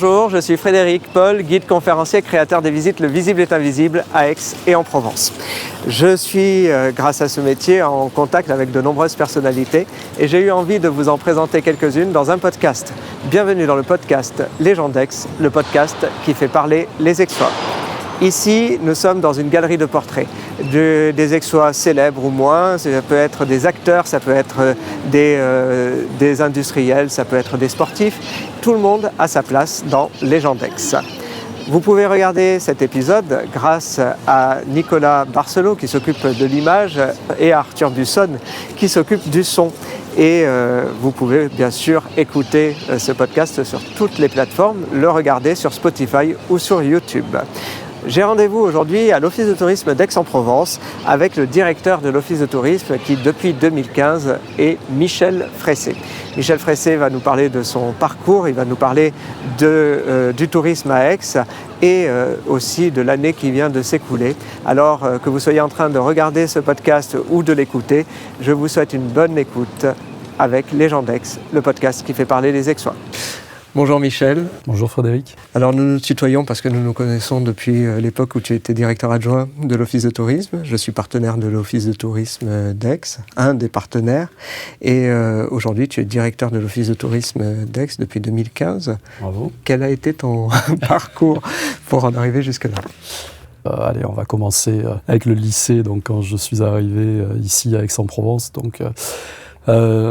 Bonjour, je suis Frédéric Paul, guide conférencier, créateur des visites Le Visible est Invisible à Aix et en Provence. Je suis, grâce à ce métier, en contact avec de nombreuses personnalités et j'ai eu envie de vous en présenter quelques-unes dans un podcast. Bienvenue dans le podcast Les gens d'Aix, le podcast qui fait parler les Aixois. Ici, nous sommes dans une galerie de portraits, des Aixois célèbres ou moins. Ça peut être des acteurs, ça peut être des industriels, ça peut être des sportifs. Tout le monde a sa place dans Les gens d'Aix. Vous pouvez regarder cet épisode grâce à Nicolas Barcelot qui s'occupe de l'image et à Arthur Busson qui s'occupe du son. Et vous pouvez bien sûr écouter ce podcast sur toutes les plateformes, le regarder sur Spotify ou sur YouTube. J'ai rendez-vous aujourd'hui à l'Office de tourisme d'Aix-en-Provence avec le directeur de l'Office de tourisme qui, depuis 2015, est Michel Fressé. Michel Fressé va nous parler de son parcours, il va nous parler du tourisme à Aix et aussi de l'année qui vient de s'écouler. Alors que vous soyez en train de regarder ce podcast ou de l'écouter, je vous souhaite une bonne écoute avec Les gens d'Aix, le podcast qui fait parler les Aixois. Bonjour Michel. Bonjour Frédéric. Alors nous nous tutoyons parce que nous nous connaissons depuis l'époque où tu étais directeur adjoint de l'Office de tourisme. Je suis partenaire de l'Office de tourisme d'Aix, un des partenaires. Et aujourd'hui tu es directeur de l'Office de tourisme d'Aix depuis 2015. Bravo. Quel a été ton parcours pour en arriver jusque-là ? Allez, on va commencer avec le lycée. Donc, quand je suis arrivé ici à Aix-en-Provence,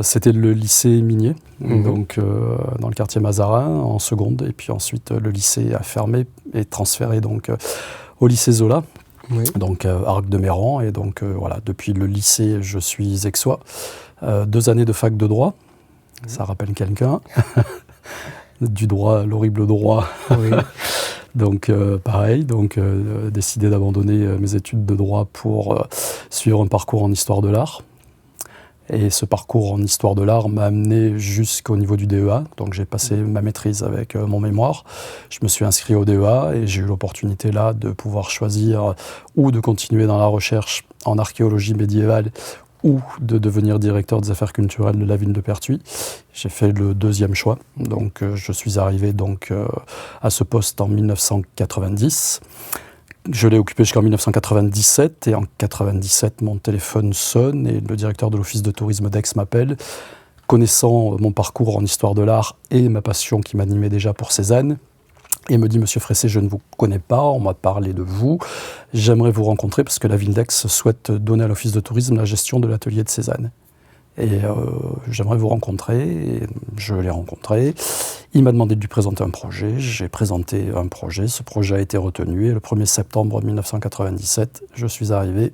c'était le lycée minier, donc dans le quartier Mazarin en seconde, et puis ensuite le lycée a fermé et transféré donc au lycée Zola, donc Arc de Méran, et donc voilà, depuis le lycée je suis aixois, 2 années de fac de droit, ça rappelle quelqu'un, du droit, l'horrible droit. Oui. Donc pareil, décidé d'abandonner mes études de droit pour suivre un parcours en histoire de l'art. Et ce parcours en histoire de l'art m'a amené jusqu'au niveau du DEA. Donc j'ai passé ma maîtrise avec mon mémoire. Je me suis inscrit au DEA et j'ai eu l'opportunité là de pouvoir choisir ou de continuer dans la recherche en archéologie médiévale ou de devenir directeur des affaires culturelles de la ville de Pertuis. J'ai fait le deuxième choix. Donc je suis arrivé à ce poste en 1990. Je l'ai occupé jusqu'en 1997 et en 1997, mon téléphone sonne et le directeur de l'Office de tourisme d'Aix m'appelle. Connaissant mon parcours en histoire de l'art et ma passion qui m'animait déjà pour Cézanne, et me dit « Monsieur Fressé, je ne vous connais pas, on m'a parlé de vous, j'aimerais vous rencontrer parce que la ville d'Aix souhaite donner à l'Office de tourisme la gestion de l'atelier de Cézanne. Et j'aimerais vous rencontrer, et je l'ai rencontré. Il m'a demandé de lui présenter un projet, j'ai présenté un projet, ce projet a été retenu, et le 1er septembre 1997, je suis arrivé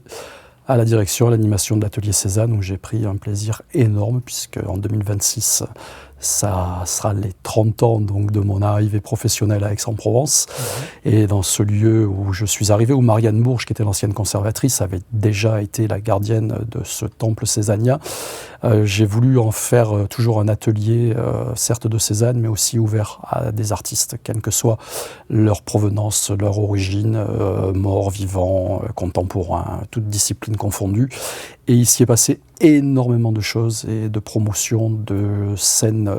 à la direction, à l'animation de l'atelier Cézanne, où j'ai pris un plaisir énorme, puisque en 2026, ça sera les 30 ans donc, de mon arrivée professionnelle à Aix-en-Provence. Et dans ce lieu où je suis arrivé, où Marianne Bourges, qui était l'ancienne conservatrice, avait déjà été la gardienne de ce temple cézannien, j'ai voulu en faire toujours un atelier, certes de Cézanne, mais aussi ouvert à des artistes, quelle que soit leur provenance, leur origine, morts, vivants, contemporains, toutes disciplines confondues. Et il s'y est passé énormément de choses et de promotions de scènes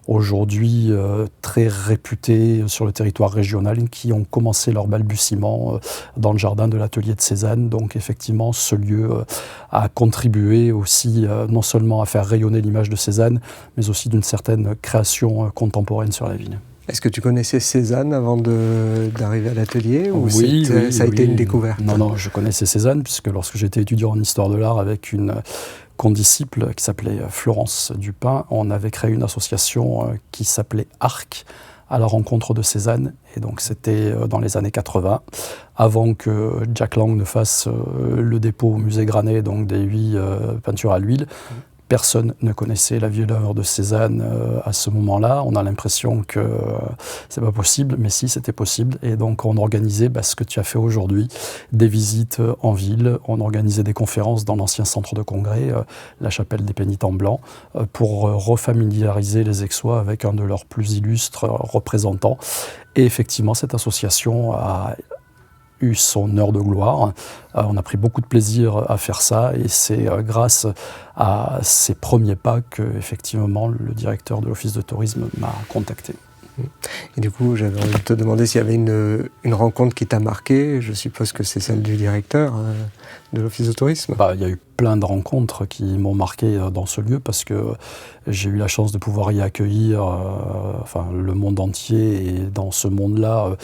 aujourd'hui très réputées sur le territoire régional qui ont commencé leur balbutiement dans le jardin de l'atelier de Cézanne. Donc effectivement, ce lieu a contribué aussi non seulement à faire rayonner l'image de Cézanne, mais aussi d'une certaine création contemporaine sur la ville. Est-ce que tu connaissais Cézanne avant d'arriver à l'atelier ou oui, ça a été une découverte ? Non, je connaissais Cézanne puisque lorsque j'étais étudiant en histoire de l'art avec une condisciple qui s'appelait Florence Dupin, on avait créé une association qui s'appelait ARC, à la rencontre de Cézanne. Et donc c'était dans les années 80, avant que Jack Lang ne fasse le dépôt au musée Granet, donc des 8 peintures à l'huile. Personne ne connaissait la vie et l'œuvre de Cézanne à ce moment-là. On a l'impression que c'est pas possible, mais si, c'était possible. Et donc on organisait ce que tu as fait aujourd'hui, des visites en ville. On organisait des conférences dans l'ancien centre de congrès, la chapelle des Pénitents Blancs, pour refamiliariser les Aixois avec un de leurs plus illustres représentants. Et effectivement, cette association a eu son heure de gloire. On a pris beaucoup de plaisir à faire ça et c'est grâce à ces premiers pas que effectivement le directeur de l'Office de tourisme m'a contacté. Et du coup, j'avais envie de te demander s'il y avait une rencontre qui t'a marqué. Je suppose que c'est celle du directeur de l'Office de tourisme. Il y a eu plein de rencontres qui m'ont marqué dans ce lieu parce que j'ai eu la chance de pouvoir y accueillir le monde entier et dans ce monde-là,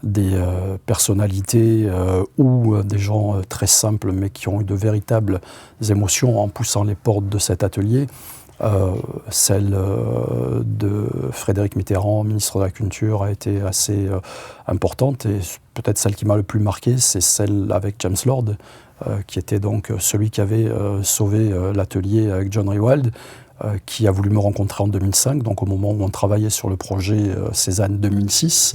des personnalités ou des gens très simples mais qui ont eu de véritables émotions en poussant les portes de cet atelier. Celle de Frédéric Mitterrand, ministre de la Culture, a été assez importante et peut-être celle qui m'a le plus marqué, c'est celle avec James Lord, qui était donc celui qui avait sauvé l'atelier avec John Rewald, qui a voulu me rencontrer en 2005, donc au moment où on travaillait sur le projet Cézanne 2006.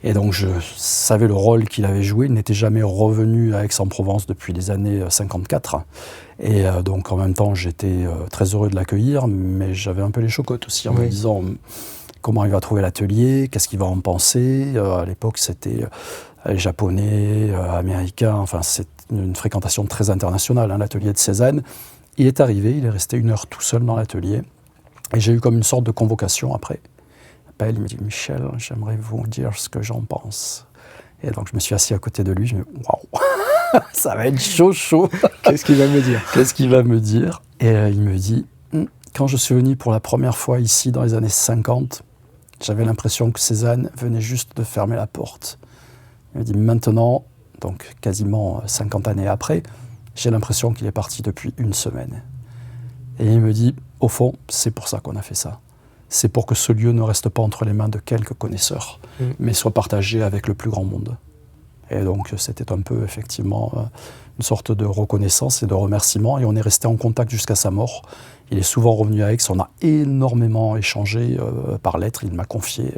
Et donc je savais le rôle qu'il avait joué. Il n'était jamais revenu à Aix-en-Provence depuis les années 54. Et donc en même temps, j'étais très heureux de l'accueillir, mais j'avais un peu les chocottes aussi en me disant comment il va trouver l'atelier, qu'est-ce qu'il va en penser. À l'époque, c'était japonais, américain, enfin c'est une fréquentation très internationale, l'atelier de Cézanne. Il est arrivé, il est resté 1 heure tout seul dans l'atelier. Et j'ai eu comme une sorte de convocation après. Il me dit « Michel, j'aimerais vous dire ce que j'en pense ». Et donc je me suis assis à côté de lui, je me dis « Waouh, ça va être chaud ». Qu'est-ce qu'il va me dire ? Qu'est-ce qu'il va me dire ? Et il me dit « Quand je suis venu pour la première fois ici dans les années 50, j'avais l'impression que Cézanne venait juste de fermer la porte. » Il me dit « Maintenant, donc quasiment 50 années après, j'ai l'impression qu'il est parti depuis 1 semaine. » Et il me dit, au fond, c'est pour ça qu'on a fait ça. C'est pour que ce lieu ne reste pas entre les mains de quelques connaisseurs, mais soit partagé avec le plus grand monde. Et donc c'était un peu effectivement une sorte de reconnaissance et de remerciement. Et on est resté en contact jusqu'à sa mort. Il est souvent revenu à Aix, on a énormément échangé par lettres. Il m'a confié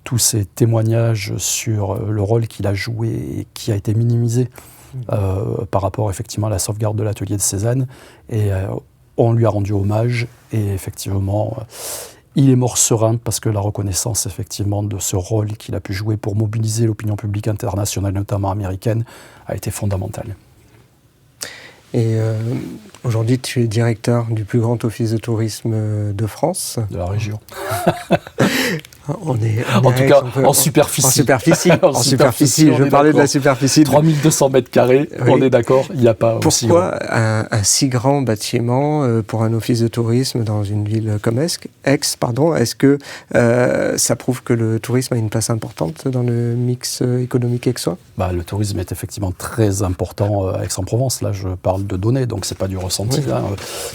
tous ses témoignages sur le rôle qu'il a joué et qui a été minimisé par rapport effectivement à la sauvegarde de l'atelier de Cézanne. Et on lui a rendu hommage et effectivement, il est mort serein parce que la reconnaissance effectivement de ce rôle qu'il a pu jouer pour mobiliser l'opinion publique internationale, notamment américaine, a été fondamentale. Et aujourd'hui, tu es directeur du plus grand office de tourisme de France. De la région. On est en tout cas, en superficie. En superficie. Je parlais de la superficie. 3200 mètres carrés, oui. On est d'accord, il n'y a pas aussi grand. Pourquoi un si grand bâtiment pour un office de tourisme dans une ville comme Aix, est-ce que ça prouve que le tourisme a une place importante dans le mix économique aixois ? Le tourisme est effectivement très important à Aix-en-Provence. Là, je parle de données, donc ce n'est pas du ressenti. Oui.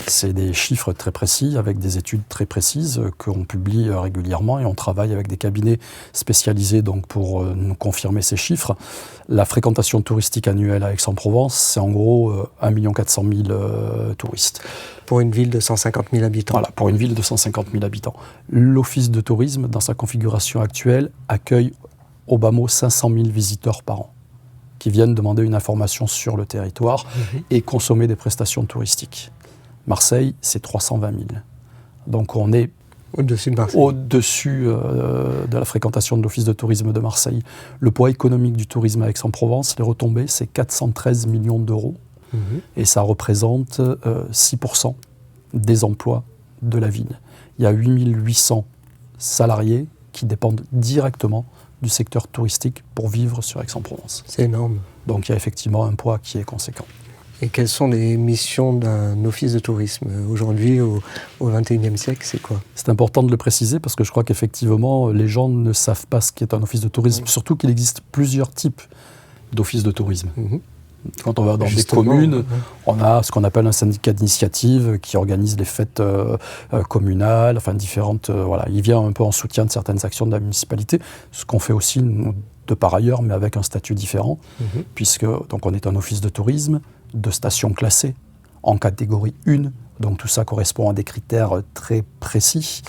C'est des chiffres très précis, avec des études très précises qu'on publie régulièrement et on travaille avec des cabinets spécialisés donc, pour nous confirmer ces chiffres. La fréquentation touristique annuelle à Aix-en-Provence, c'est en gros 1 400 000 touristes. Pour une ville de 150 000 habitants. Voilà, pour une ville de 150 000 habitants. L'office de tourisme, dans sa configuration actuelle, accueille au bas mot 500 000 visiteurs par an qui viennent demander une information sur le territoire et consommer des prestations touristiques. Marseille, c'est 320 000. Donc on est au-dessus de Marseille. Au-dessus de la fréquentation de l'Office de tourisme de Marseille. Le poids économique du tourisme à Aix-en-Provence, les retombées, c'est 413 millions d'euros. Et ça représente 6% des emplois de la ville. Il y a 8800 salariés qui dépendent directement du secteur touristique pour vivre sur Aix-en-Provence. C'est énorme. Donc il y a effectivement un poids qui est conséquent. Et quelles sont les missions d'un office de tourisme aujourd'hui, au XXIe siècle, c'est quoi ? C'est important de le préciser parce que je crois qu'effectivement, les gens ne savent pas ce qu'est un office de tourisme, surtout qu'il existe plusieurs types d'offices de tourisme. Quand on va dans des communes, on a ce qu'on appelle un syndicat d'initiative qui organise les fêtes communales, enfin différentes. Il vient un peu en soutien de certaines actions de la municipalité, ce qu'on fait aussi nous, de par ailleurs, mais avec un statut différent, puisque donc on est un office de tourisme, de stations classées en catégorie 1, donc tout ça correspond à des critères très précis.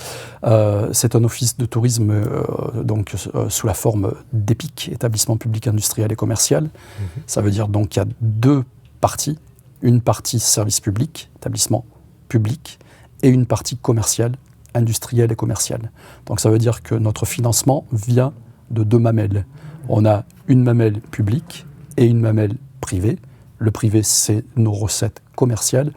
C'est un office de tourisme sous la forme d'EPIC, établissement public industriel et commercial. Ça veut dire donc qu'il y a 2 parties, une partie service public, établissement public, et une partie commerciale, industrielle et commerciale. Donc ça veut dire que notre financement vient de 2 mamelles. On a une mamelle publique et une mamelle privée. Le privé, c'est nos recettes commerciales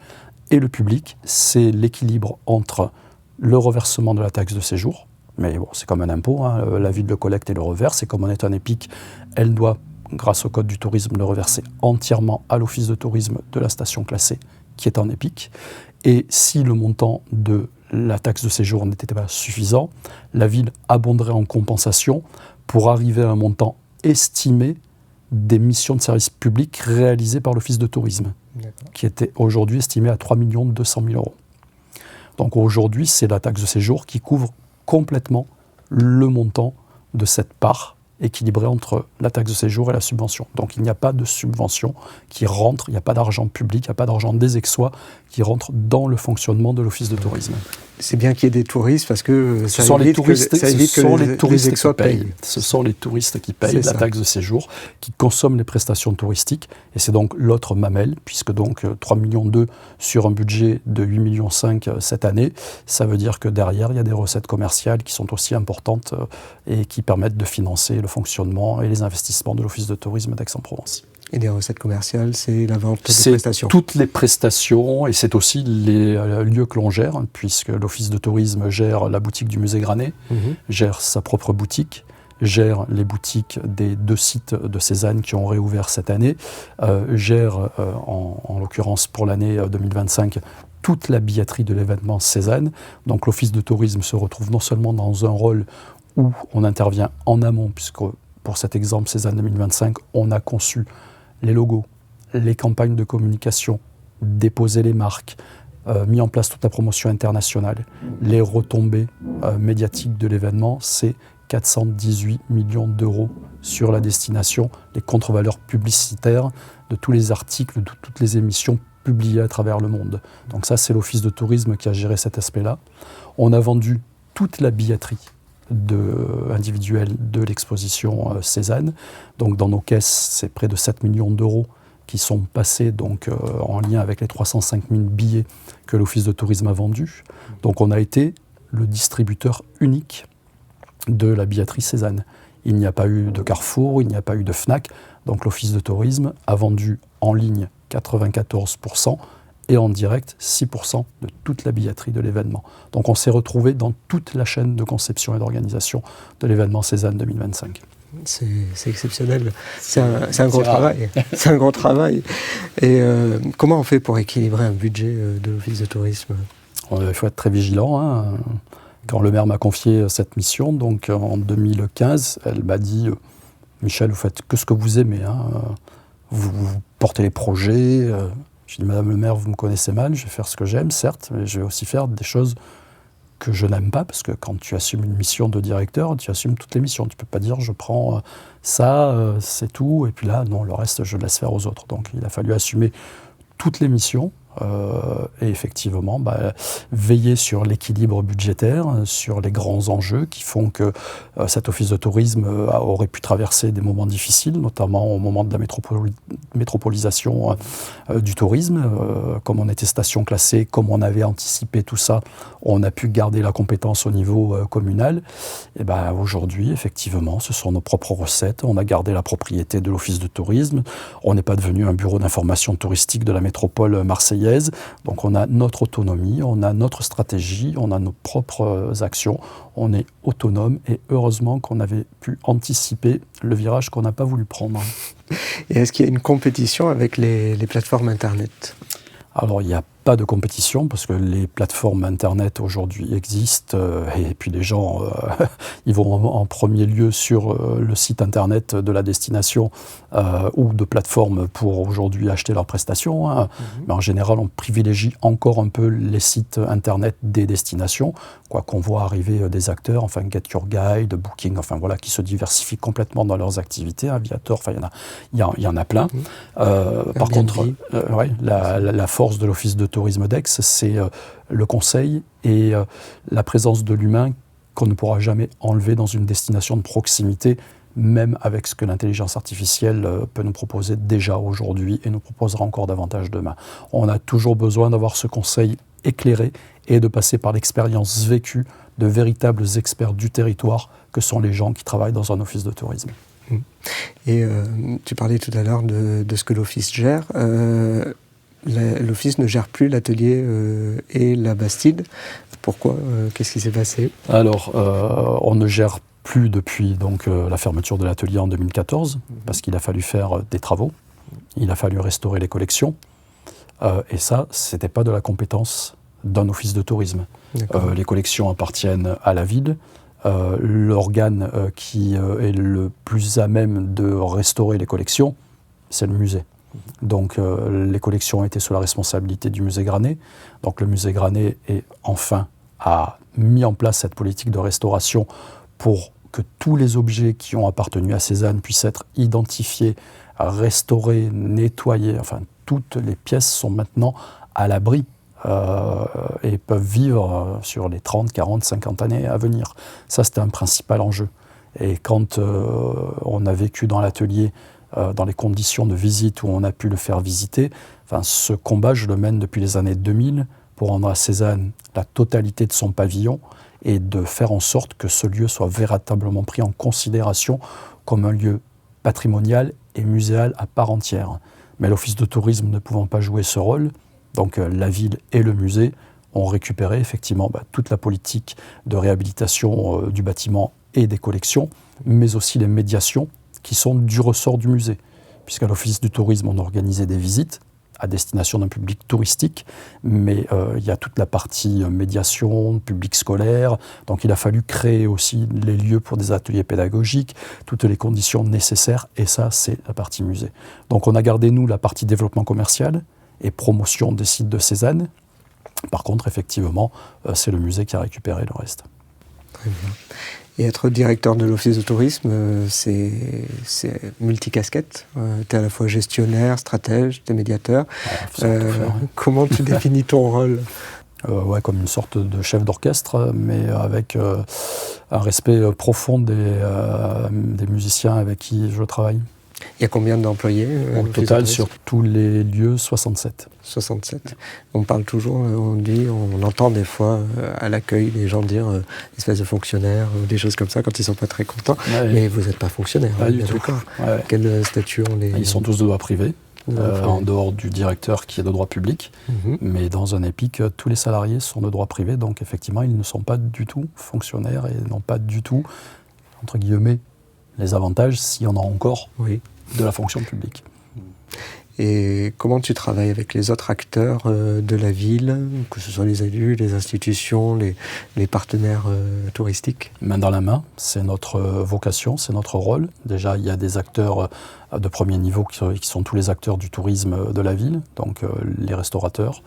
et le public, c'est l'équilibre entre le reversement de la taxe de séjour, mais bon, c'est comme un impôt, hein, la ville le collecte et le reverse, et comme on est un EPIC, elle doit, grâce au code du tourisme, le reverser entièrement à l'office de tourisme de la station classée qui est en EPIC. Et si le montant de la taxe de séjour n'était pas suffisant, la ville abonderait en compensation pour arriver à un montant estimé des missions de service public réalisées par l'office de tourisme, qui était aujourd'hui estimé à 3 200 000 €. Donc aujourd'hui, c'est la taxe de séjour qui couvre complètement le montant de cette part équilibrée entre la taxe de séjour et la subvention. Donc il n'y a pas de subvention qui rentre, il n'y a pas d'argent public, il n'y a pas d'argent des Aixois qui rentre dans le fonctionnement de l'office de tourisme. C'est bien qu'il y ait des touristes parce que ce sont les touristes qui payent. Ce sont les touristes qui payent la taxe de séjour, qui consomment les prestations touristiques. Et c'est donc l'autre mamelle, puisque donc 3,2 millions sur un budget de 8,5 millions cette année, ça veut dire que derrière, il y a des recettes commerciales qui sont aussi importantes et qui permettent de financer le fonctionnement et les investissements de l'office de tourisme d'Aix-en-Provence. Et des recettes commerciales, c'est la vente des prestations. C'est toutes les prestations et c'est aussi les lieux que l'on gère, hein, puisque l'office de tourisme gère la boutique du musée Granet, gère sa propre boutique, gère les boutiques des 2 sites de Cézanne qui ont réouvert cette année, gère en l'occurrence pour l'année 2025 toute la billetterie de l'événement Cézanne. Donc l'office de tourisme se retrouve non seulement dans un rôle où on intervient en amont, puisque pour cet exemple Cézanne 2025, on a conçu les logos, les campagnes de communication, déposé les marques, mis en place toute la promotion internationale. Les retombées médiatiques de l'événement, c'est 418 millions € sur la destination, les contre-valeurs publicitaires de tous les articles, de toutes les émissions publiées à travers le monde. Donc ça, c'est l'office de tourisme qui a géré cet aspect-là. On a vendu toute la billetterie individuelle de l'exposition Cézanne. Donc dans nos caisses, c'est près de 7 millions € qui sont passés donc, en lien avec les 305 000 billets que l'office de tourisme a vendus. Donc on a été le distributeur unique de la billetterie Cézanne. Il n'y a pas eu de Carrefour, il n'y a pas eu de Fnac. Donc l'office de tourisme a vendu en ligne 94% et en direct 6% de toute la billetterie de l'événement. Donc on s'est retrouvé dans toute la chaîne de conception et d'organisation de l'événement Cézanne 2025. C'est exceptionnel. C'est un gros travail. C'est un gros travail. Et comment on fait pour équilibrer un budget de l'office de tourisme ? Il faut être très vigilant. Hein. Quand le maire m'a confié cette mission, donc en 2015, elle m'a dit « Michel, vous faites que ce que vous aimez. Hein. Vous portez les projets. » Je dis « Madame le maire, vous me connaissez mal, je vais faire ce que j'aime, certes, mais je vais aussi faire des choses que je n'aime pas, parce que quand tu assumes une mission de directeur, tu assumes toutes les missions. Tu ne peux pas dire « je prends ça, c'est tout, et puis là, non, le reste, je laisse faire aux autres. » Donc il a fallu assumer toutes les missions. Et effectivement, veiller sur l'équilibre budgétaire, sur les grands enjeux qui font que cet office de tourisme aurait pu traverser des moments difficiles, notamment au moment de la métropolisation du tourisme. Comme on était station classée, comme on avait anticipé tout ça, on a pu garder la compétence au niveau communal. Et aujourd'hui, effectivement, ce sont nos propres recettes. On a gardé la propriété de l'office de tourisme. On n'est pas devenu un bureau d'information touristique de la métropole marseillaise. Donc on a notre autonomie, on a notre stratégie, on a nos propres actions, on est autonome et heureusement qu'on avait pu anticiper le virage qu'on n'a pas voulu prendre. Et est-ce qu'il y a une compétition avec les plateformes Internet ? Alors il n'y a pas de compétition parce que les plateformes Internet aujourd'hui existent et puis les gens ils vont en premier lieu sur le site Internet de la destination ou de plateformes pour aujourd'hui acheter leurs prestations. Hein. Mais en général, on privilégie encore un peu les sites Internet des destinations, quoi qu'on voit arriver des acteurs, enfin Get Your Guide, Booking, enfin voilà, qui se diversifient complètement dans leurs activités. Aviator, enfin il y en a plein. Par contre, la force de l'office de tourisme d'Aix, c'est le conseil et la présence de l'humain qu'on ne pourra jamais enlever dans une destination de proximité, même avec ce que l'intelligence artificielle peut nous proposer déjà aujourd'hui et nous proposera encore davantage demain. On a toujours besoin d'avoir ce conseil éclairé et de passer par l'expérience vécue de véritables experts du territoire que sont les gens qui travaillent dans un office de tourisme. Et tu parlais tout à l'heure de ce que l'office gère. l'Office ne gère plus l'atelier et la Bastide. Pourquoi? Qu'est-ce qui s'est passé? Alors, on ne gère plus depuis donc, la fermeture de l'atelier en 2014, parce qu'il a fallu faire des travaux, il a fallu restaurer les collections, et ça, ce n'était pas de la compétence d'un office de tourisme. Les collections appartiennent à la ville. L'organe qui est le plus à même de restaurer les collections, c'est le musée. Donc les collections étaient sous la responsabilité du musée Granet. Donc le musée Granet a mis en place cette politique de restauration pour que tous les objets qui ont appartenu à Cézanne puissent être identifiés, restaurés, nettoyés. Enfin, toutes les pièces sont maintenant à l'abri et peuvent vivre sur les 30, 40, 50 années à venir. Ça, c'était un principal enjeu. Et quand on a vécu dans l'atelier, dans les conditions de visite où on a pu le faire visiter, enfin, ce combat, je le mène depuis les années 2000 pour rendre à Cézanne la totalité de son pavillon et de faire en sorte que ce lieu soit véritablement pris en considération comme un lieu patrimonial et muséal à part entière. Mais l'Office de tourisme ne pouvant pas jouer ce rôle, donc la ville et le musée ont récupéré effectivement toute la politique de réhabilitation du bâtiment et des collections, mais aussi les médiations qui sont du ressort du musée. Puisqu'à l'Office du tourisme, on organisait des visites à destination d'un public touristique, mais il y a toute la partie médiation, public scolaire, donc il a fallu créer aussi les lieux pour des ateliers pédagogiques, toutes les conditions nécessaires, et ça, c'est la partie musée. Donc on a gardé, nous, la partie développement commercial et promotion des sites de Cézanne. Par contre, effectivement, c'est le musée qui a récupéré le reste. Très bien. Et être directeur de l'Office de tourisme, c'est multicasquette. Tu es à la fois gestionnaire, stratège, tu es médiateur. Comment tu définis ton rôle? Comme une sorte de chef d'orchestre, mais avec un respect profond des musiciens avec qui je travaille. Il y a combien d'employés au total, sur tous les lieux, 67. 67. On parle toujours, on entend des fois à l'accueil les gens dire espèce de fonctionnaire ou des choses comme ça quand ils sont pas très contents. Mais vous n'êtes pas fonctionnaire. Pas du tout. Quel statut on est? Ils sont tous de droit privé, en dehors du directeur qui est de droit public. Mais dans un EPIC, tous les salariés sont de droit privé, donc effectivement, ils ne sont pas du tout fonctionnaires et n'ont pas du tout, entre guillemets, les avantages, s'il y en a encore, de la fonction publique. Et comment tu travailles avec les autres acteurs de la ville, que ce soit les élus, les institutions, les partenaires touristiques? Main dans la main, c'est notre vocation, c'est notre rôle. Déjà, il y a des acteurs de premier niveau qui sont tous les acteurs du tourisme de la ville, donc les restaurateurs,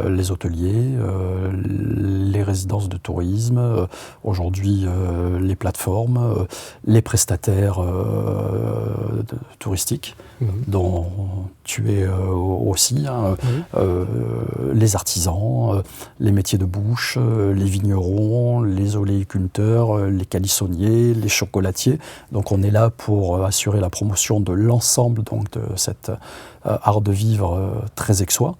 les hôteliers, les résidences de tourisme, aujourd'hui les plateformes, les prestataires touristiques, dont tu es aussi, les artisans, les métiers de bouche, les vignerons, les oléiculteurs, les calissonniers, les chocolatiers. Donc on est là pour assurer la promotion de l'ensemble donc, de cet art de vivre très aixois.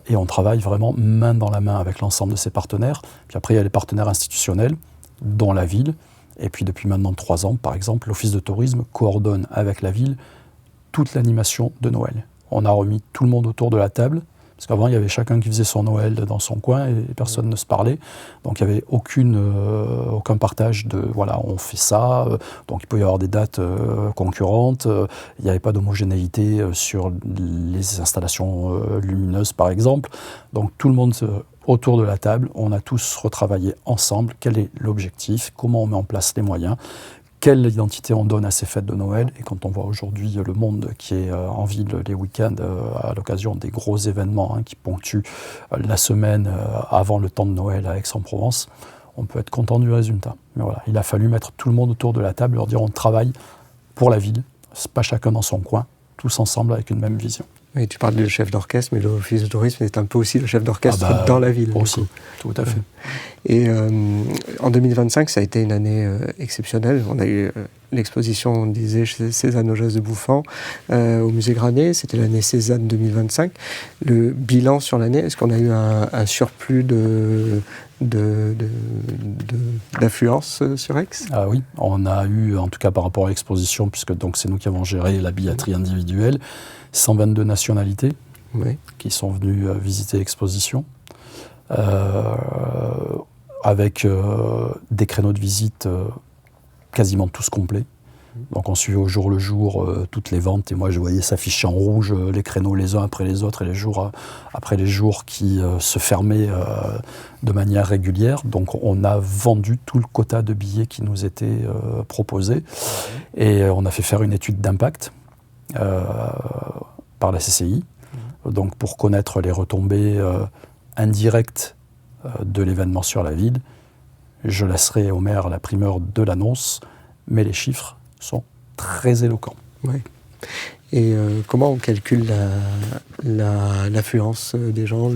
Et on travaille vraiment main dans la main avec l'ensemble de ces partenaires. Puis après, il y a les partenaires institutionnels, dont la ville. Et puis depuis maintenant 3 ans, par exemple, l'Office de tourisme coordonne avec la ville toute l'animation de Noël. On a remis tout le monde autour de la table, parce qu'avant, il y avait chacun qui faisait son Noël dans son coin et personne ne se parlait. Donc, il n'y avait aucun partage de, voilà, on fait ça. Donc, il peut y avoir des dates concurrentes. Il n'y avait pas d'homogénéité sur les installations lumineuses, par exemple. Donc, tout le monde autour de la table, on a tous retravaillé ensemble. Quel est l'objectif? Comment on met en place les moyens? Quelle identité on donne à ces fêtes de Noël? Et quand on voit aujourd'hui le monde qui est en ville les week-ends à l'occasion des gros événements qui ponctuent la semaine avant le temps de Noël à Aix-en-Provence, on peut être content du résultat. Mais voilà, il a fallu mettre tout le monde autour de la table, leur dire on travaille pour la ville, c'est pas chacun dans son coin, tous ensemble avec une même vision. Oui, tu parles de chef d'orchestre, mais l'Office de tourisme est un peu aussi le chef d'orchestre dans la ville. Aussi, tout à fait. Et en 2025, ça a été une année exceptionnelle. On a eu l'exposition, on disait, chez Cézanne Augeas de Bouffan, au musée Granet. C'était l'année Cézanne 2025. Le bilan sur l'année, est-ce qu'on a eu un surplus d'affluence sur Aix? Ah oui, on a eu, en tout cas par rapport à l'exposition, puisque donc c'est nous qui avons géré la billetterie individuelle, 122 nationalités, Oui. qui sont venus visiter l'exposition, avec des créneaux de visite quasiment tous complets. Donc on suivait au jour le jour toutes les ventes, et moi je voyais s'afficher en rouge les créneaux les uns après les autres, et les jours après les jours qui se fermaient de manière régulière. Donc on a vendu tout le quota de billets qui nous était proposé, et on a fait faire une étude d'impact par la CCI, donc pour connaître les retombées indirectes de l'événement sur la ville. Je laisserai au maire la primeur de l'annonce, mais les chiffres sont très éloquents. Oui. Et comment on calcule l'affluence des gens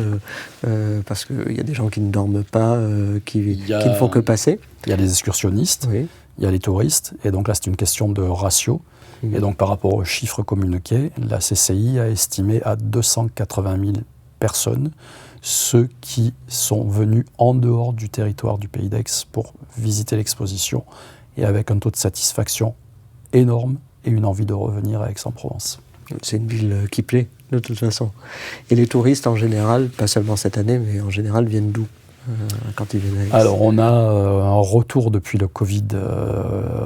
parce qu'il y a des gens qui ne dorment pas, qui ne font que passer. Il y a les excursionnistes, oui. Il y a les touristes, et donc là c'est une question de ratio. Et donc par rapport aux chiffres communiqués, la CCI a estimé à 280 000 personnes ceux qui sont venus en dehors du territoire du Pays d'Aix pour visiter l'exposition, et avec un taux de satisfaction énorme et une envie de revenir à Aix-en-Provence. C'est une ville qui plaît, de toute façon. Et les touristes, en général, pas seulement cette année, mais en général, viennent d'où quand ils viennent à Aix? Alors, on a un retour depuis le Covid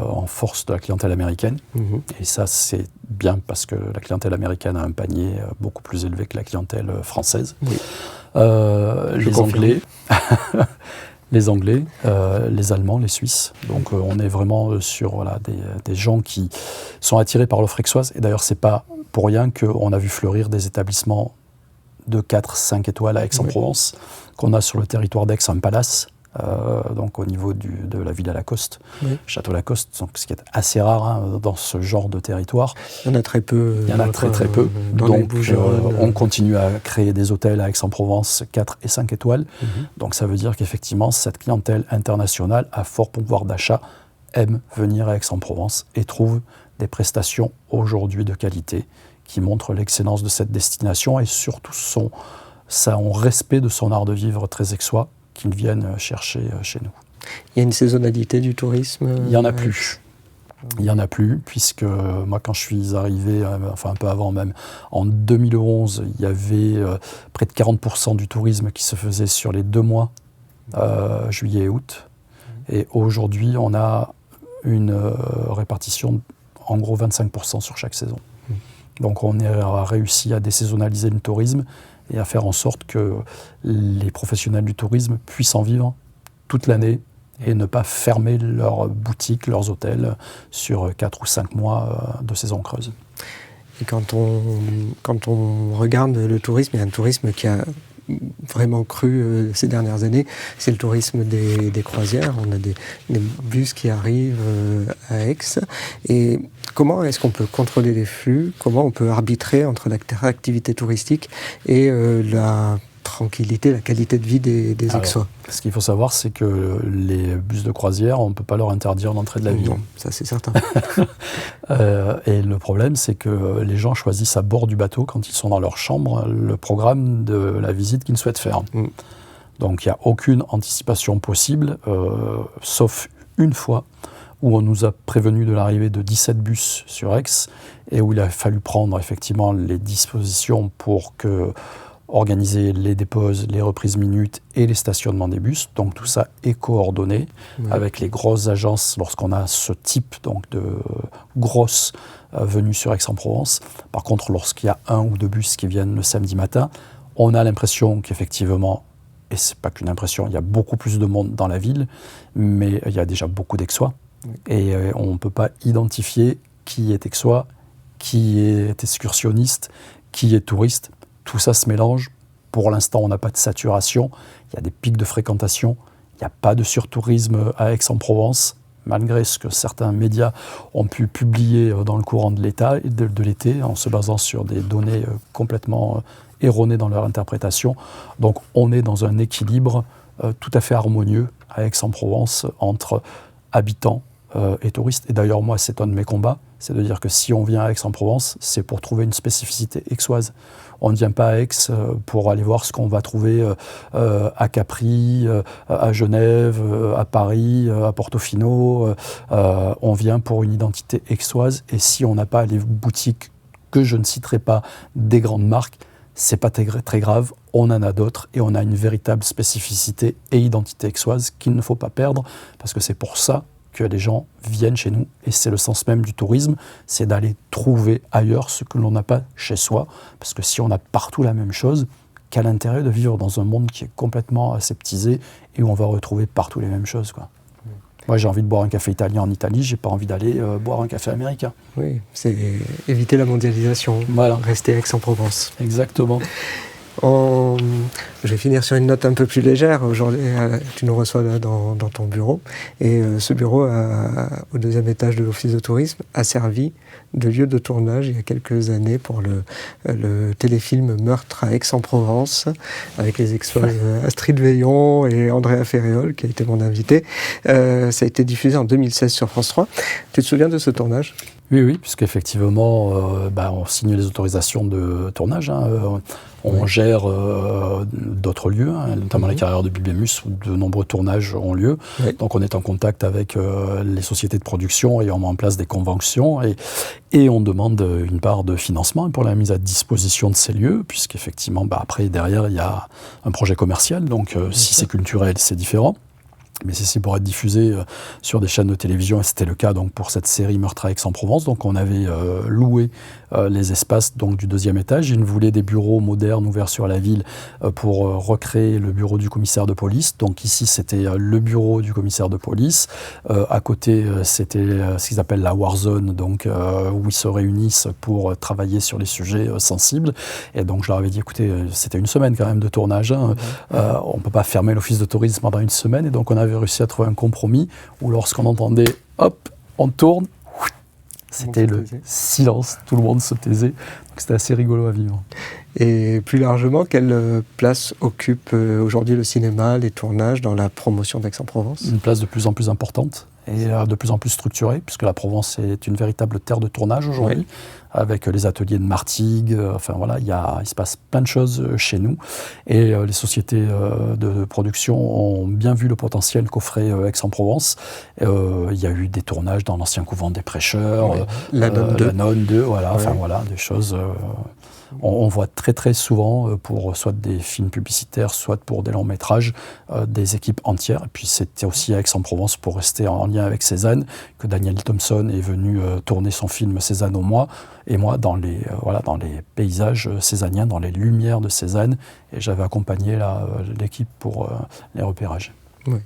en force de la clientèle américaine. Et ça, c'est bien parce que la clientèle américaine a un panier beaucoup plus élevé que la clientèle française. Oui. Les Anglais... Les Anglais, les Allemands, les Suisses. Donc on est vraiment sur des gens qui sont attirés par l'offre aixoise. Et d'ailleurs, c'est pas pour rien qu'on a vu fleurir des établissements de 4-5 étoiles à Aix-en-Provence, qu'on a sur le territoire d'Aix un palace, donc au niveau de la Villa Lacoste, Château Lacoste, donc, ce qui est assez rare dans ce genre de territoire. Il y en a très peu. Il y en a très peu. Donc on continue à créer des hôtels à Aix-en-Provence 4 et 5 étoiles. Donc ça veut dire qu'effectivement, cette clientèle internationale à fort pouvoir d'achat aime venir à Aix-en-Provence et trouve des prestations aujourd'hui de qualité qui montrent l'excellence de cette destination, et surtout son respect de son art de vivre très aixois qu'ils viennent chercher chez nous. Il y a une saisonnalité du tourisme? Il n'y en a plus. Il n'y en a plus, puisque moi, quand je suis arrivé, enfin un peu avant même, en 2011, il y avait près de 40% du tourisme qui se faisait sur les 2 mois, juillet et août. Et aujourd'hui, on a une répartition en gros 25% sur chaque saison. Donc on a réussi à désaisonnaliser le tourisme et à faire en sorte que les professionnels du tourisme puissent en vivre toute l'année et ne pas fermer leurs boutiques, leurs hôtels sur 4 ou 5 mois de saison creuse. Et quand on regarde le tourisme, il y a un tourisme qui a vraiment cru ces dernières années, c'est le tourisme des croisières. On a des bus qui arrivent à Aix. Et comment est-ce qu'on peut contrôler les flux? Comment on peut arbitrer entre l'activité touristique et la tranquillité, la qualité de vie des Aixois? Ce qu'il faut savoir, c'est que les bus de croisière, on ne peut pas leur interdire l'entrée de la ville. Non, ça c'est certain. Et le problème, c'est que les gens choisissent à bord du bateau, quand ils sont dans leur chambre, le programme de la visite qu'ils souhaitent faire. Donc il n'y a aucune anticipation possible, sauf une fois où on nous a prévenu de l'arrivée de 17 bus sur Aix, et où il a fallu prendre effectivement les dispositions pour organiser les déposes, les reprises minutes et les stationnements des bus. Donc tout ça est coordonné avec les grosses agences lorsqu'on a ce type donc, de grosses venues sur Aix-en-Provence. Par contre, lorsqu'il y a 1 ou 2 bus qui viennent le samedi matin, on a l'impression qu'effectivement, et c'est pas qu'une impression, il y a beaucoup plus de monde dans la ville, mais il y a déjà beaucoup d'Aixois. Et on ne peut pas identifier qui est Aixois, qui est excursionniste, qui est touriste. Tout ça se mélange. Pour l'instant, on n'a pas de saturation. Il y a des pics de fréquentation. Il n'y a pas de surtourisme à Aix-en-Provence, malgré ce que certains médias ont pu publier dans le courant de l'été, en se basant sur des données complètement erronées dans leur interprétation. Donc, on est dans un équilibre tout à fait harmonieux à Aix-en-Provence entre habitants et touristes. Et d'ailleurs, moi, c'est un de mes combats, c'est de dire que si on vient à Aix-en-Provence, c'est pour trouver une spécificité aixoise. On ne vient pas à Aix pour aller voir ce qu'on va trouver à Capri, à Genève, à Paris, à Portofino. On vient pour une identité aixoise, et si on n'a pas les boutiques que je ne citerai pas des grandes marques, c'est pas très grave, on en a d'autres et on a une véritable spécificité et identité aixoise qu'il ne faut pas perdre, parce que c'est pour ça que les gens viennent chez nous, et c'est le sens même du tourisme, c'est d'aller trouver ailleurs ce que l'on n'a pas chez soi, parce que si on a partout la même chose, quel intérêt de vivre dans un monde qui est complètement aseptisé et où on va retrouver partout les mêmes choses, quoi. Moi, j'ai envie de boire un café italien en Italie, j'ai pas envie d'aller boire un café américain. Oui, c'est éviter la mondialisation, voilà. Rester Aix-en-Provence. Exactement. Je vais finir sur une note un peu plus légère. Aujourd'hui, tu nous reçois là dans ton bureau. Et ce bureau, au 2e étage de l'Office de tourisme, a servi de lieu de tournage il y a quelques années pour le téléfilm Meurtre à Aix-en-Provence, avec les Aixoises Astrid Veillon et Andrea Ferréol, qui a été mon invité. Ça a été diffusé en 2016 sur France 3. Tu te souviens de ce tournage ? Oui, puisqu'effectivement, on signe les autorisations de tournage. On gère d'autres lieux, notamment la carrière de Bibémus, où de nombreux tournages ont lieu. Oui. Donc on est en contact avec les sociétés de production et on met en place des conventions et on demande une part de financement pour la mise à disposition de ces lieux, puisqu'effectivement, après, derrière, il y a un projet commercial. Donc si c'est culturel, c'est différent. Mais c'est pour être diffusé sur des chaînes de télévision, et c'était le cas donc pour cette série Meurtre à Aix-en-Provence. Donc on avait loué les espaces donc du 2e étage. Ils voulaient des bureaux modernes ouverts sur la ville pour recréer le bureau du commissaire de police. Donc ici c'était le bureau du commissaire de police. À côté c'était ce qu'ils appellent la War Zone, donc où ils se réunissent pour travailler sur les sujets sensibles. Et donc je leur avais dit, écoutez, c'était une semaine quand même de tournage. On ne peut pas fermer l'office de tourisme pendant une semaine. Et donc on avait réussi à trouver un compromis où lorsqu'on entendait « hop, on tourne », c'était le silence, tout le monde se taisait. Donc c'était assez rigolo à vivre. Et plus largement, quelle place occupe aujourd'hui le cinéma, les tournages dans la promotion d'Aix-en-Provence ? Une place de plus en plus importante et de plus en plus structurée, puisque la Provence est une véritable terre de tournage aujourd'hui, oui. Avec les ateliers de Martigues, il se passe plein de choses chez nous. Et les sociétés de production ont bien vu le potentiel qu'offrait Aix-en-Provence. Il y a eu des tournages dans l'ancien couvent des prêcheurs, oui. La Nonne 2, des choses... On voit très très souvent pour soit des films publicitaires, soit pour des longs métrages, des équipes entières. Et puis c'était aussi à Aix-en-Provence, pour rester en lien avec Cézanne, que Daniel Thompson est venu tourner son film Cézanne et moi dans les paysages cézanniens, dans les lumières de Cézanne. Et j'avais accompagné l'équipe pour les repérages. Oui.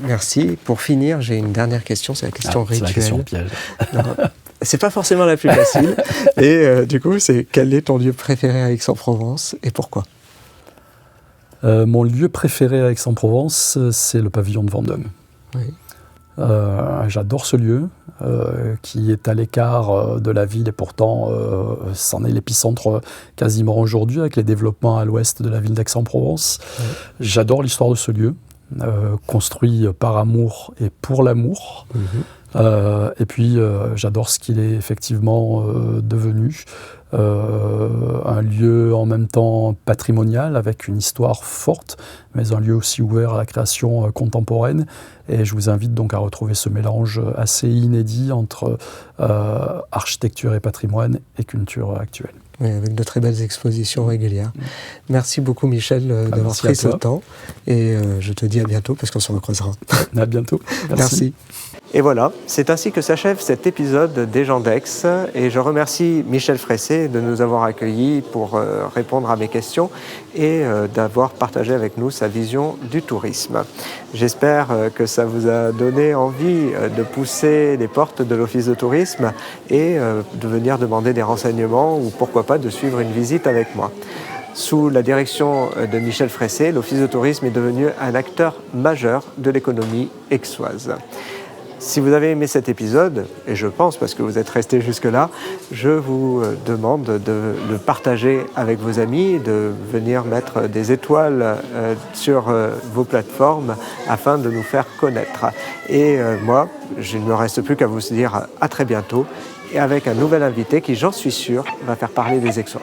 Merci. Pour finir, j'ai une dernière question, c'est la question rituelle. C'est la question piège. C'est pas forcément la plus facile. Et du coup, c'est quel est ton lieu préféré à Aix-en-Provence et pourquoi ? Mon lieu préféré à Aix-en-Provence, c'est le pavillon de Vendôme. Oui. J'adore ce lieu qui est à l'écart de la ville et pourtant c'en est l'épicentre quasiment aujourd'hui avec les développements à l'ouest de la ville d'Aix-en-Provence. Oui. J'adore l'histoire de ce lieu, construit par amour et pour l'amour. Et puis j'adore ce qu'il est effectivement devenu, un lieu en même temps patrimonial avec une histoire forte, mais un lieu aussi ouvert à la création contemporaine. Et je vous invite donc à retrouver ce mélange assez inédit entre architecture et patrimoine et culture actuelle. Oui, avec de très belles expositions régulières. Merci beaucoup Michel d'avoir pris ce temps et je te dis à bientôt parce qu'on se recroisera. À bientôt. Merci. Et voilà, c'est ainsi que s'achève cet épisode des gens d'Aix et je remercie Michel Fressé de nous avoir accueillis pour répondre à mes questions et d'avoir partagé avec nous sa vision du tourisme. J'espère que ça vous a donné envie de pousser les portes de l'Office de tourisme et de venir demander des renseignements ou pourquoi pas de suivre une visite avec moi. Sous la direction de Michel Fressé, l'Office de tourisme est devenu un acteur majeur de l'économie aixoise. Si vous avez aimé cet épisode, et je pense parce que vous êtes restés jusque-là, je vous demande de le partager avec vos amis, de venir mettre des étoiles sur vos plateformes afin de nous faire connaître. Et moi, je ne me reste plus qu'à vous dire à très bientôt et avec un nouvel invité qui, j'en suis sûr, va faire parler des Aixois.